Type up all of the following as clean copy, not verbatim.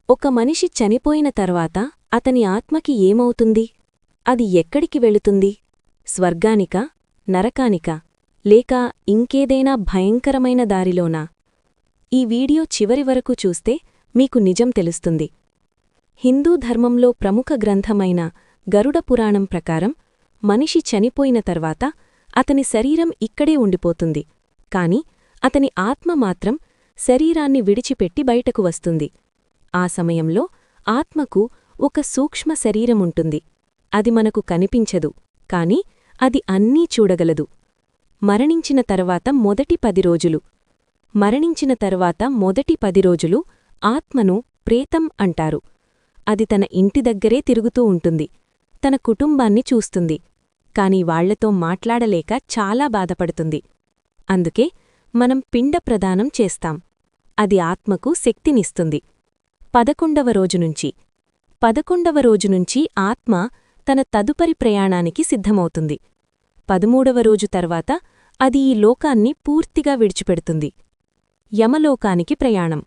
ఒక మనిషి చనిపోయిన తర్వాత అతని ఆత్మకి ఏమవుతుంది? అది ఎక్కడికి వెళుతుంది? స్వర్గానికా, నరకానికా, లేక ఇంకేదైనా భయంకరమైన దారిలోనా? ఈ వీడియో చివరి వరకు చూస్తే మీకు నిజం తెలుస్తుంది. హిందూ ధర్మంలో ప్రముఖ గ్రంథమైన గరుడ పురాణం ప్రకారం మనిషి చనిపోయిన తర్వాత అతని శరీరం ఇక్కడే ఉండిపోతుంది, కాని అతని ఆత్మ మాత్రం శరీరాన్ని విడిచిపెట్టి బయటకు వస్తుంది. ఆ సమయంలో ఆత్మకు ఒక సూక్ష్మ శరీరముంటుంది. అది మనకు కనిపించదు, కాని అది అన్నీ చూడగలదు. మరణించిన తర్వాత మొదటి 10 రోజులు ఆత్మను ప్రేతం అంటారు. అది తన ఇంటి దగ్గరే తిరుగుతూ ఉంటుంది, తన కుటుంబాన్ని చూస్తుంది, కాని వాళ్లతో మాట్లాడలేక చాలా బాధపడుతుంది. అందుకే మనం పిండ ప్రదానం చేస్తాం. అది ఆత్మకు శక్తినిస్తుంది. 11వ రోజు నుంచి ఆత్మ తన తదుపరి ప్రయాణానికి సిద్ధమవుతుంది. 13వ రోజు తర్వాత అది ఈ లోకాన్ని పూర్తిగా విడిచిపెడుతుంది. యమలోకానికి ప్రయాణం.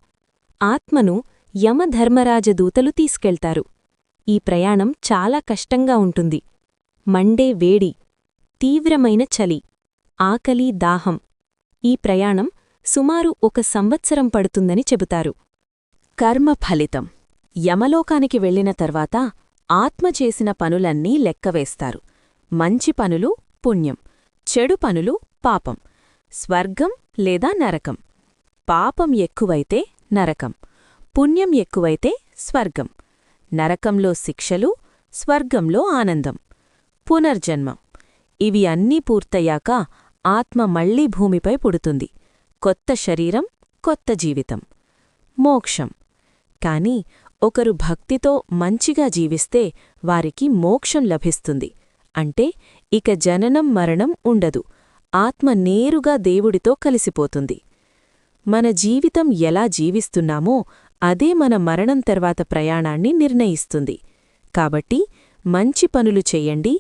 ఆత్మను యమధర్మరాజదూతలు తీసుకెళ్తారు. ఈ ప్రయాణం చాలా కష్టంగా ఉంటుంది. మండే వేడి, తీవ్రమైన చలి, ఆకలి, దాహం. ఈ ప్రయాణం సుమారు 1 సంవత్సరం పడుతుందని చెబుతారు. కర్మ ఫలితం. యమలోకానికి వెళ్లిన తర్వాత ఆత్మ చేసిన పనులన్నీ లెక్కవేస్తారు. మంచి పనులు పుణ్యం, చెడు పనులు పాపం. స్వర్గం లేదా నరకం. పాపం ఎక్కువైతే నరకం, పుణ్యం ఎక్కువైతే స్వర్గం. నరకంలో శిక్షలు, స్వర్గంలో ఆనందం. పునర్జన్మం. ఇవి అన్నీ పూర్తయ్యాక ఆత్మ మళ్లీ భూమిపై పుడుతుంది. కొత్త శరీరం, కొత్త జీవితం. మోక్షం. కాని ఒకరు భక్తితో మంచిగా జీవిస్తే వారికి మోక్షం లభిస్తుంది. అంటే ఇక జననం మరణం ఉండదు. ఆత్మ నేరుగా దేవుడితో కలిసిపోతుంది. మన జీవితం ఎలా జీవిస్తున్నామో అదే మన మరణం తర్వాత ప్రయాణాన్ని నిర్ణయిస్తుంది. కాబట్టి మంచి పనులు చెయ్యండి,